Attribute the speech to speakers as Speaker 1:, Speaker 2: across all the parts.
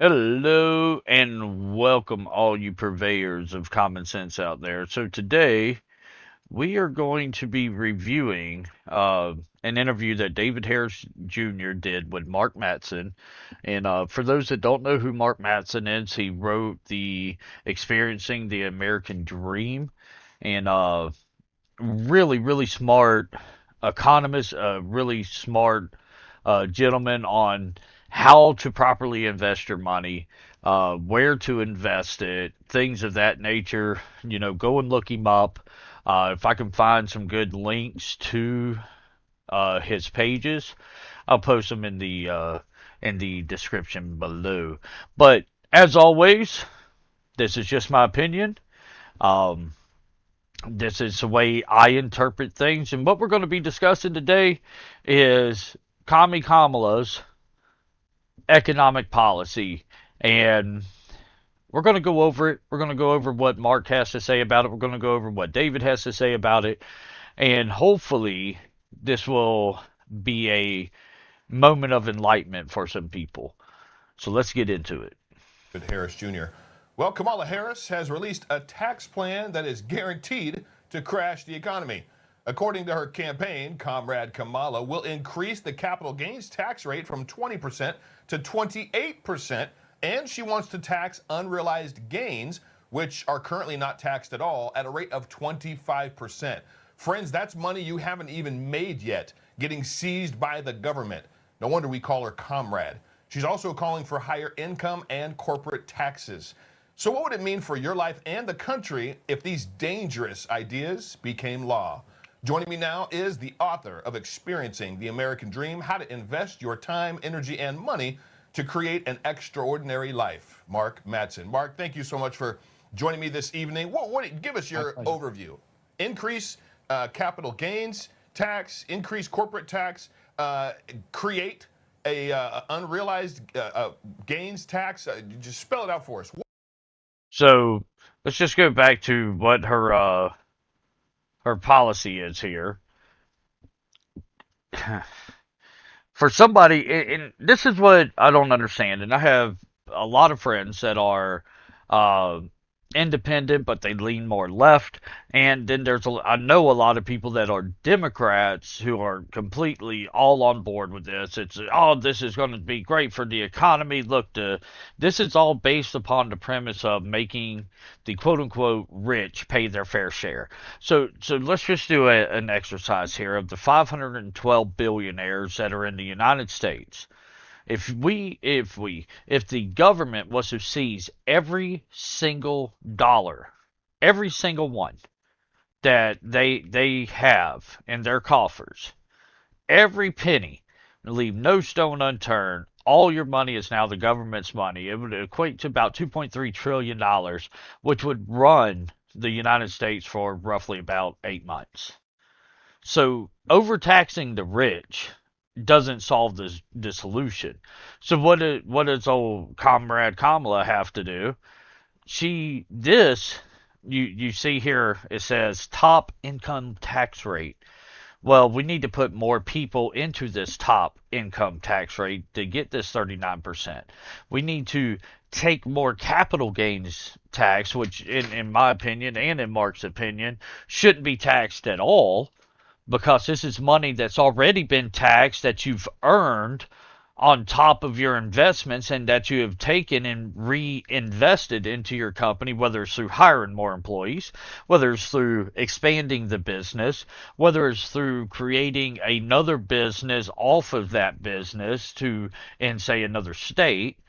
Speaker 1: Hello and welcome all you purveyors of common sense out there. So today we are going to be reviewing an interview that David Harris Jr. did with Mark Mattson. And for those that don't know who Mark Mattson is, he wrote the Experiencing the American Dream, and really smart economist, really smart gentleman on how to properly invest your money, where to invest it, things of that nature. Go and look him up. If I can find some good links to his pages, I'll post them in the description below. But as always, this is just my opinion. Um, this is the way I interpret things, and what we're going to be discussing today is Commie Kamala's economic policy, and we're going to go over it. We're going to go over what Mark has to say about it. We're going to go over what David has to say about it, and hopefully, this will be a moment of enlightenment for some people. So let's get into it.
Speaker 2: Harris Jr. Well, Kamala Harris has released a tax plan that is guaranteed to crash the economy. According to her campaign, Comrade Kamala will increase the capital gains tax rate from 20% to 28%, and she wants to tax unrealized gains, which are currently not taxed at all, at a rate of 25%. Friends, that's money you haven't even made yet, getting seized by the government. No wonder we call her Comrade. She's also calling for higher income and corporate taxes. So, what would it mean for your life and the country if these dangerous ideas became law? Joining me now is the author of Experiencing the American Dream: How to Invest Your Time, Energy, and Money to Create an Extraordinary Life, Mark Mattson. Mark, thank you so much for joining me this evening. Give us
Speaker 1: My
Speaker 2: your
Speaker 1: pleasure.
Speaker 2: overview. Increase capital gains tax, increase corporate tax, create a unrealized gains tax. Just spell it out for us.
Speaker 1: So let's just go back to what her policy is here. For somebody, and this is what I don't understand, and I have a lot of friends that are uh, independent, but they lean more left, and then I know a lot of people that are Democrats who are completely all on board with this. It's, oh, this is going to be great for the economy. Look, this is all based upon the premise of making the quote unquote rich pay their fair share. So let's just do an exercise here of the 512 billionaires that are in the United States. If the government was to seize every single dollar, every single one that they have in their coffers, every penny, leave no stone unturned. All your money is now the government's money. It would equate to about $2.3 trillion, which would run the United States for roughly about 8 months. So overtaxing the rich doesn't solve the solution. So what does old comrade Kamala have to do? She this you see here it says top income tax rate. Well, we need to put more people into this top income tax rate to get this 39%. We need to take more capital gains tax, which in my opinion and in Mark's opinion shouldn't be taxed at all, because this is money that's already been taxed that you've earned on top of your investments and that you have taken and reinvested into your company, whether it's through hiring more employees, whether it's through expanding the business, whether it's through creating another business off of that business to, in say, another state.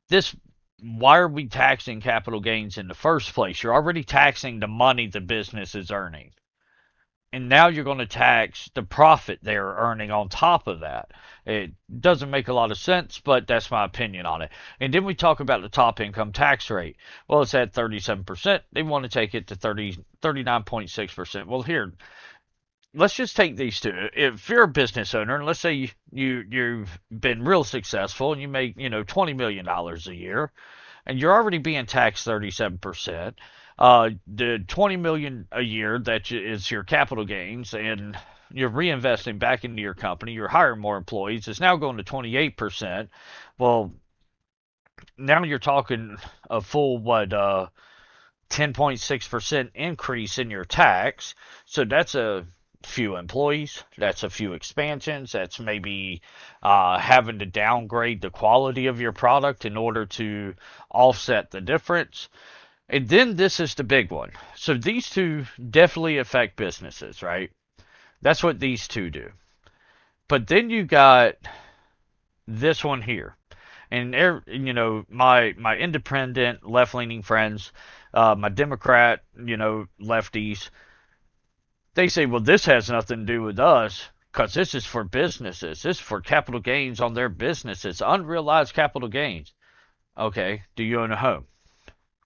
Speaker 1: This Why are we taxing capital gains in the first place? You're already taxing the money the business is earning, and now you're going to tax the profit they're earning on top of that. It doesn't make a lot of sense, but that's my opinion on it. And then we talk about the top income tax rate. Well, it's at 37%. They want to take it to 39.6%. Well, here, let's just take these two. If you're a business owner, and let's say you've been real successful and you make, $20 million a year, and you're already being taxed 37%. The 20 million a year that is your capital gains, and you're reinvesting back into your company. You're hiring more employees. It's now going to 28%. Well, Now you're talking a full, what, 10.6% increase in your tax. So that's a few employees, that's a few expansions, that's maybe having to downgrade the quality of your product in order to offset the difference. And then this is the big one. So these two definitely affect businesses, right? That's what these two do. But then you got this one here. And my independent left leaning friends, my Democrat, lefties, they say, well, this has nothing to do with us because this is for businesses. This is for capital gains on their businesses, unrealized capital gains. Okay, do you own a home?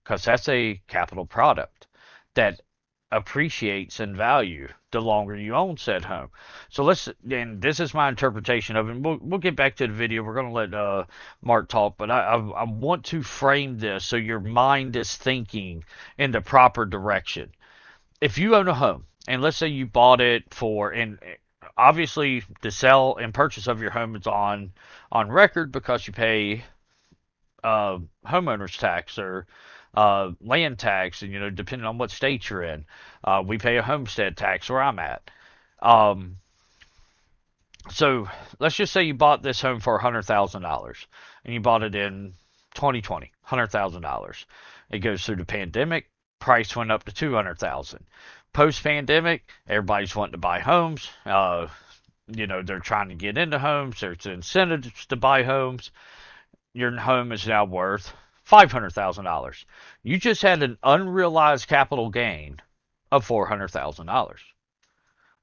Speaker 1: Because that's a capital product that appreciates in value the longer you own said home. So and this is my interpretation of it. And we'll get back to the video. We're going to let Mark talk, but I want to frame this so your mind is thinking in the proper direction. If you own a home, and let's say you bought it for, and obviously the sale and purchase of your home is on record because you pay homeowners tax or land tax, and depending on what state you're in, we pay a homestead tax where I'm at. Um, so let's just say you bought this home for $100,000, and you bought it in 2020, $100,000. It goes through the pandemic, price went up to 200,000. Post pandemic, everybody's wanting to buy homes. They're trying to get into homes. There's incentives to buy homes. Your home is now worth $500,000. You just had an unrealized capital gain of $400,000.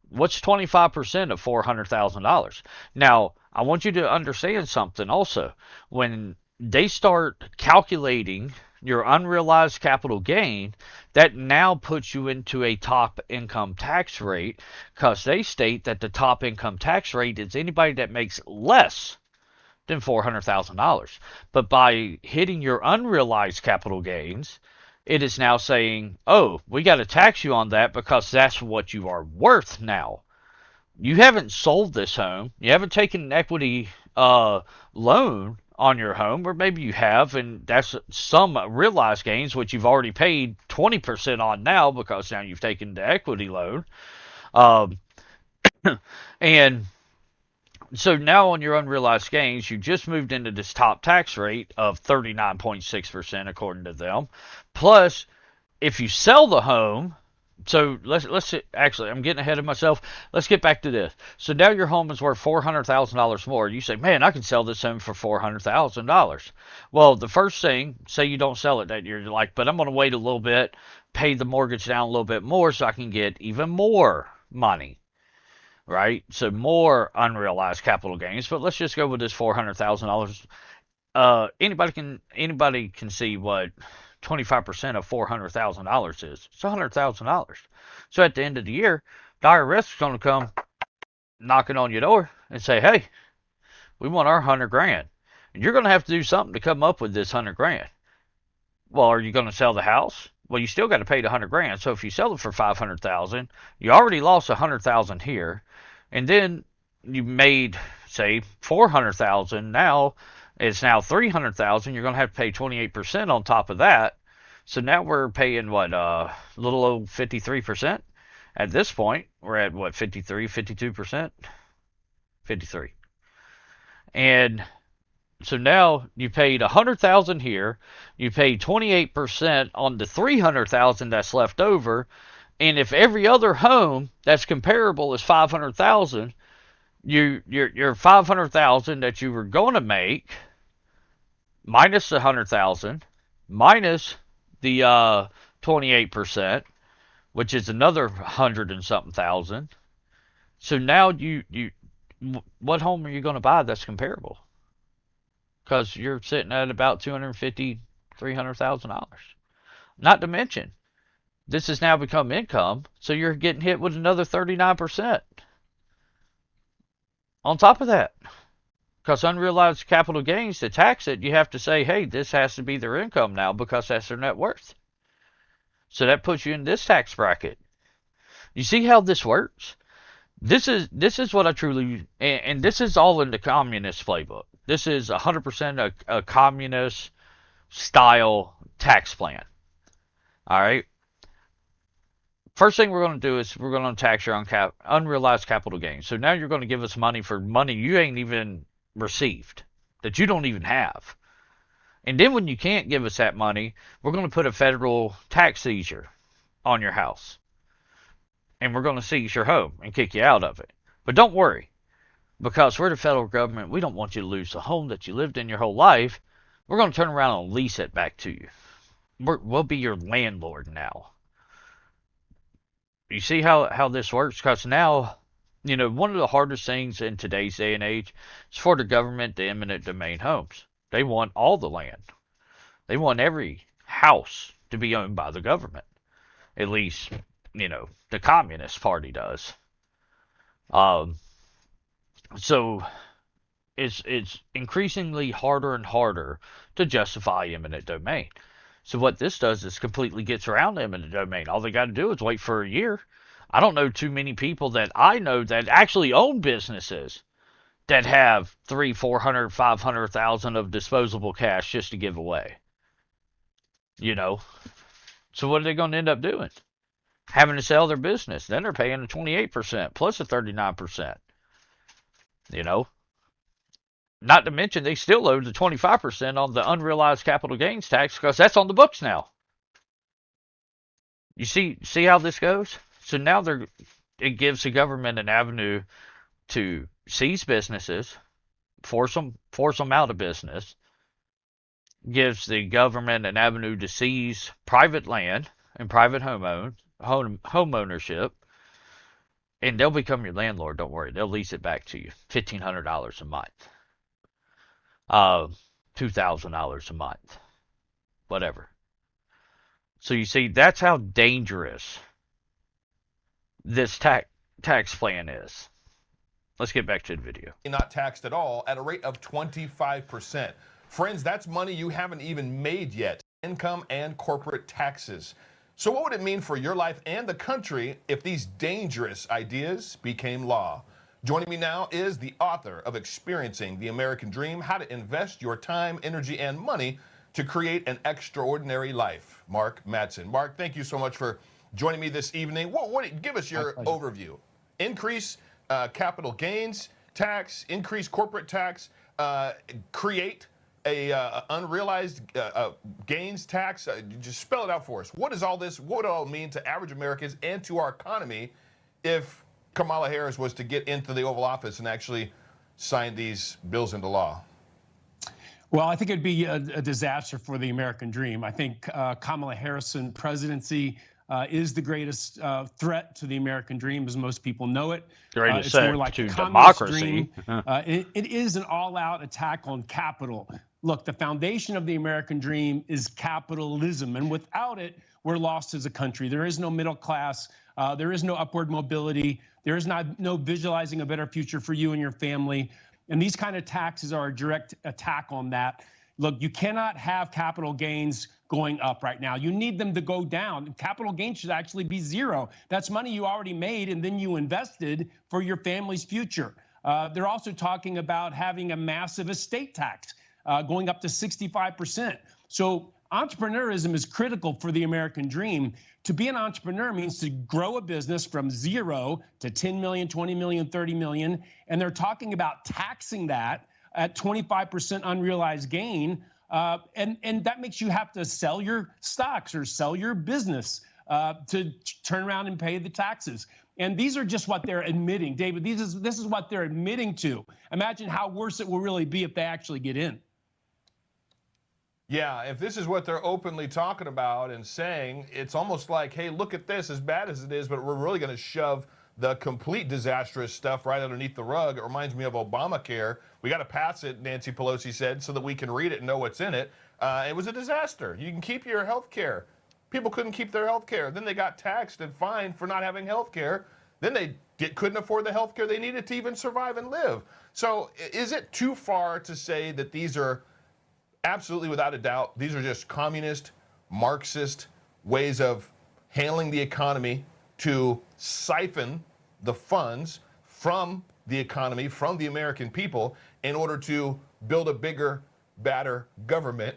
Speaker 1: What's 25% of $400,000? Now, I want you to understand something also. When they start calculating your unrealized capital gain, that now puts you into a top income tax rate because they state that the top income tax rate is anybody that makes less than $400,000. But by hitting your unrealized capital gains, it is now saying, oh, we got to tax you on that because that's what you are worth now. You haven't sold this home. You haven't taken an equity loan on your home, or maybe you have, and that's some realized gains, which you've already paid 20% on now because now you've taken the equity loan. Um, and so now on your unrealized gains, you just moved into this top tax rate of 39.6% according to them. Plus, if you sell the home, so let's actually, I'm getting ahead of myself. Let's get back to this. So now your home is worth $400,000 more. You say, man, I can sell this home for $400,000. Well, the first thing, say you don't sell it that year, you're like, but I'm going to wait a little bit, pay the mortgage down a little bit more so I can get even more money, right? So more unrealized capital gains. But let's just go with this $400,000. Anybody can see what 25% of $400,000 is. It's $100,000. So at the end of the year, the IRS is going to come knocking on your door and say, "Hey, we want our 100 grand, and you're going to have to do something to come up with this 100 grand." Well, are you going to sell the house? Well, you still got to pay the 100 grand. So if you sell it for 500,000, you already lost 100,000 here, and then you made, say, 400,000. Now it's now 300,000. You're going to have to pay 28% on top of that. So now we're paying what, a little over 53%. At this point, we're at what, 53, 52%, 53. And so now you paid 100,000 here, you paid 28% on the 300,000 that's left over, and if every other home that's comparable is 500,000, your 500,000 that you were going to make minus the 100,000 minus the 28%, which is another 100 and something thousand. So now what home are you going to buy that's comparable? Because you're sitting at about $250,000, $300,000. Not to mention, this has now become income, so you're getting hit with another 39% on top of that. Because unrealized capital gains, to tax it, you have to say, hey, this has to be their income now because that's their net worth. So that puts you in this tax bracket. You see how this works? This is what I truly, and this is all in the communist playbook. This is 100% a communist style tax plan. All right. First thing we're going to do is we're going to tax your unrealized capital gains. So now you're going to give us money for money you ain't even received, that you don't even have. And then when you can't give us that money, we're going to put a federal tax seizure on your house. And we're going to seize your home and kick you out of it. But don't worry, because we're the federal government. We don't want you to lose the home that you lived in your whole life. We're going to turn around and lease it back to you. We'll be your landlord now. You see how this works? Because now, one of the hardest things in today's day and age is for the government to eminent domain homes. They want all the land. They want every house to be owned by the government. At least, the Communist Party does. So it's increasingly harder and harder to justify eminent domain. So what this does is completely gets around eminent domain. All they got to do is wait for a year. I don't know too many people that I know that actually own businesses that have 300, 400, 500,000 of disposable cash just to give away. So what are they going to end up doing? Having to sell their business. Then they're paying a 28% plus a 39%. Not to mention they still owe the 25% on the unrealized capital gains tax because that's on the books now. You see how this goes? So now it gives the government an avenue to seize businesses, force them out of business, gives the government an avenue to seize private land and private home ownership, and they'll become your landlord. Don't worry, they'll lease it back to you, $1,500 a month, $2,000 a month, whatever. So you see, that's how dangerous this tax plan is. Let's get back to the video.
Speaker 2: Not taxed at all at a rate of 25%. Friends, that's money you haven't even made yet. Income and corporate taxes. So what would it mean for your life and the country if these dangerous ideas became law? Joining me now is the author of Experiencing the American Dream, How to Invest Your Time, Energy, and Money to Create an Extraordinary Life, Mark Madsen. Mark, thank you so much for joining me this evening. Give us your overview. Increase capital gains tax, increase corporate tax, create a unrealized gains tax. Just spell it out for us. What would it all mean to average Americans and to our economy if Kamala Harris was to get into the Oval Office and actually sign these bills into law?
Speaker 3: Well, I think it'd be a disaster for the American dream. I think Kamala Harris' presidency is the greatest threat to the American dream, as most people know it.
Speaker 1: Greatest
Speaker 3: it's more like
Speaker 1: to
Speaker 3: a communist
Speaker 1: democracy.
Speaker 3: dream. It is an all-out attack on capital. Look, the foundation of the American dream is capitalism, and without it, we're lost as a country. There is no middle class. There is no upward mobility. There is no visualizing a better future for you and your family. And these kind of taxes are a direct attack on that. Look, you cannot have capital gains going up right now. You need them to go down. Capital gains should actually be zero. That's money you already made and then you invested for your family's future. They're also talking about having a massive estate tax going up to 65%. So entrepreneurism is critical for the American dream. To be an entrepreneur means to grow a business from zero to 10 million, 20 million, 30 million. And they're talking about taxing that at 25% unrealized gain. And that makes you have to sell your stocks or sell your business to turn around and pay the taxes. And these are just what they're admitting. David, this is what they're admitting to. Imagine how worse it will really be if they actually get in.
Speaker 2: Yeah, if this is what they're openly talking about and saying, it's almost like, hey, look at this, as bad as it is, but we're really going to shove the complete disastrous stuff right underneath the rug. It reminds me of Obamacare. We got to pass it, Nancy Pelosi said, so that we can read it and know what's in it. It was a disaster. You can keep your health care. People couldn't keep their health care. Then they got taxed and fined for not having health care. Then they couldn't afford the health care they needed to even survive and live. So is it too far to say that these are absolutely, without a doubt, these are just communist, Marxist ways of handling the economy to siphon the funds from the economy from the American people in order to build a bigger, badder government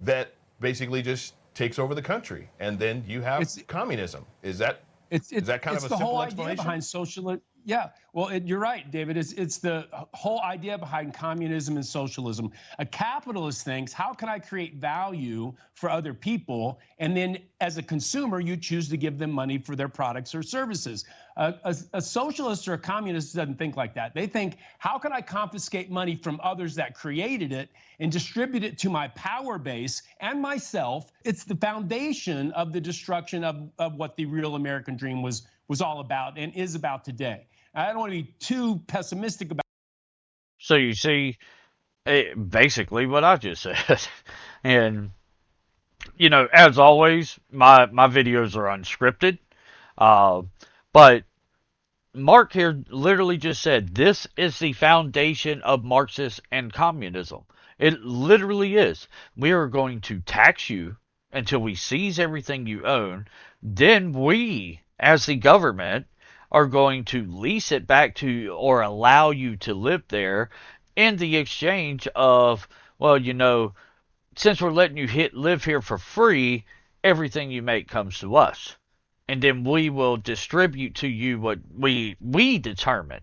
Speaker 2: that basically just takes over the country. And then you have communism. Is that kind of a
Speaker 3: the whole
Speaker 2: simple
Speaker 3: idea
Speaker 2: explanation?
Speaker 3: behind socialism. Yeah, well, you're right, David. It's the whole idea behind communism and socialism. A capitalist thinks, how can I create value for other people? And then as a consumer, you choose to give them money for their products or services. A socialist or a communist doesn't think like that. They think, how can I confiscate money from others that created it and distribute it to my power base and myself? It's the foundation of the destruction of what the real American dream was all about and is about today. I don't want to be too pessimistic about.
Speaker 1: So you see, basically what I just said. And, you know, as always, my videos are unscripted. But Mark here literally just said, this is the foundation of Marxist and communism. It literally is. We are going to tax you until we seize everything you own. Then we, as the government, are going to lease it back to or allow you to live there in the exchange of, well, you know, since we're letting you live here for free, everything you make comes to us. And then we will distribute to you what we determine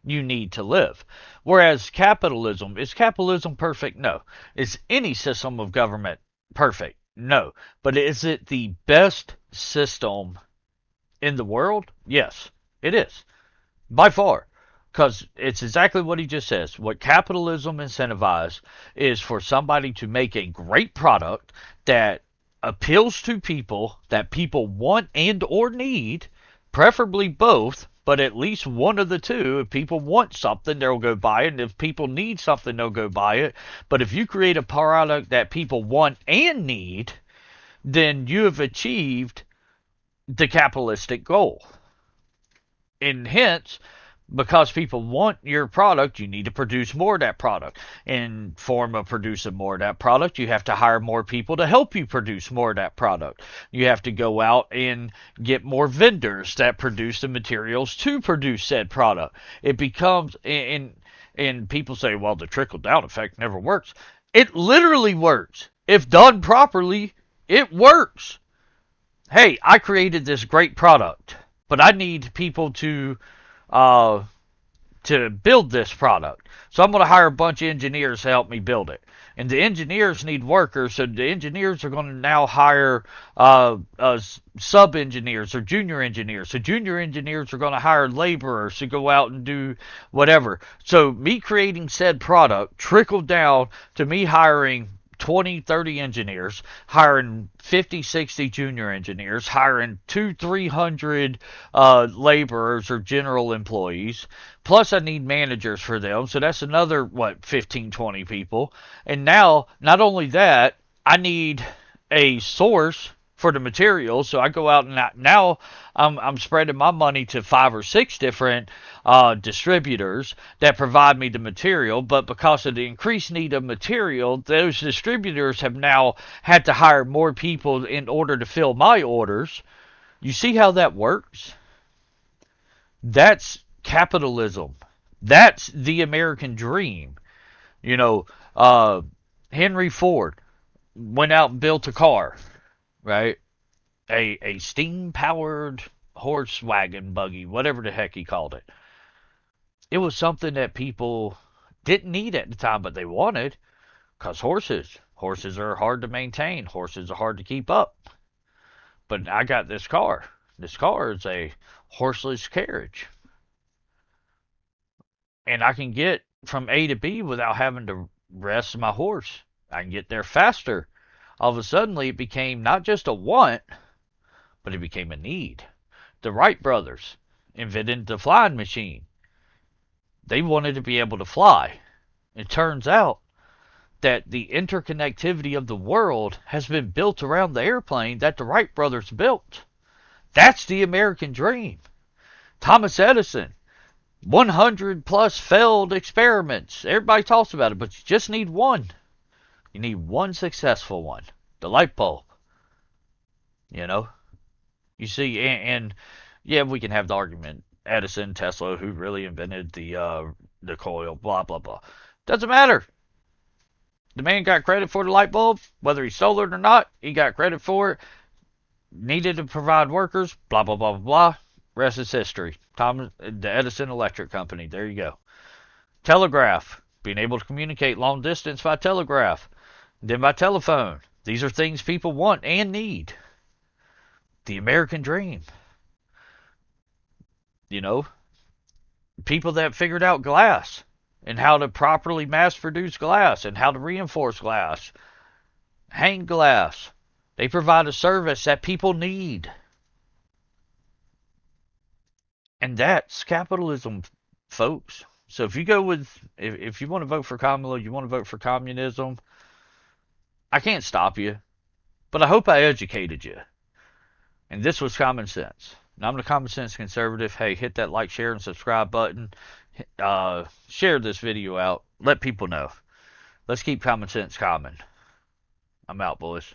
Speaker 1: you need to live. Whereas capitalism, is capitalism perfect? No. Is any system of government perfect? No. But is it the best system in the world? Yes, it is. By far. Because it's exactly what he just says. What capitalism incentivizes is for somebody to make a great product that appeals to people, that people want and or need, preferably both, but at least one of the two. If people want something, they'll go buy it. And if people need something, they'll go buy it. But if you create a product that people want and need, then you have achieved the capitalistic goal. And hence, because people want your product, you need to produce more of that product. In form of producing more of that product, you have to hire more people to help you produce more of that product. You have to go out and get more vendors that produce the materials to produce said product. It becomes, and people say, well, the trickle-down effect never works. It literally works. If done properly, it works. Hey, I created this great product, but I need people to build this product. So I'm going to hire a bunch of engineers to help me build it. And the engineers need workers, so the engineers are going to now hire sub-engineers or junior engineers. So junior engineers are going to hire laborers to go out and do whatever. So me creating said product trickled down to me hiring 20, 30 engineers, hiring 50, 60 junior engineers, hiring 300 laborers or general employees. Plus I need managers for them. So that's another, 15, 20 people. And now, not only that, I need a source for the materials. So I go out and now I'm spreading my money to 5 or 6 different distributors that provide me the material. But because of the increased need of material, those distributors have now had to hire more people in order to fill my orders. You see how that works? That's capitalism. That's the American dream. You know, Henry Ford went out and built a car, right? A steam-powered horse wagon buggy, whatever the heck he called it. It was something that people didn't need at the time, but they wanted, because horses are hard to maintain. Horses are hard to keep up. But I got this car. This car is a horseless carriage. And I can get from A to B without having to rest my horse. I can get there faster. All of a sudden, it became not just a want, but it became a need. The Wright brothers invented the flying machine. They wanted to be able to fly. It turns out that the interconnectivity of the world has been built around the airplane that the Wright brothers built. That's the American dream. Thomas Edison, 100 plus failed experiments. Everybody talks about it, but you just need one. You need one successful one. The light bulb. You know? You see, and yeah, we can have the argument. Edison, Tesla, who really invented the coil, blah blah blah. Doesn't matter. The man got credit for the light bulb, whether he stole it or not. He got credit for it. Needed to provide workers, blah blah blah blah blah. Rest is history. The Edison Electric Company. There you go. Telegraph, being able to communicate long distance by telegraph, then by telephone. These are things people want and need. The American dream. You know, people that figured out glass and how to properly mass produce glass and how to reinforce glass, hang glass. They provide a service that people need. And that's capitalism, folks. So if you go with, if you want to vote for Kamala, you want to vote for communism, I can't stop you. But I hope I educated you. And this was Common Sense. And I'm the Common Sense Conservative. Hey, hit that like, share, and subscribe button. Share this video out. Let people know. Let's keep Common Sense common. I'm out, boys.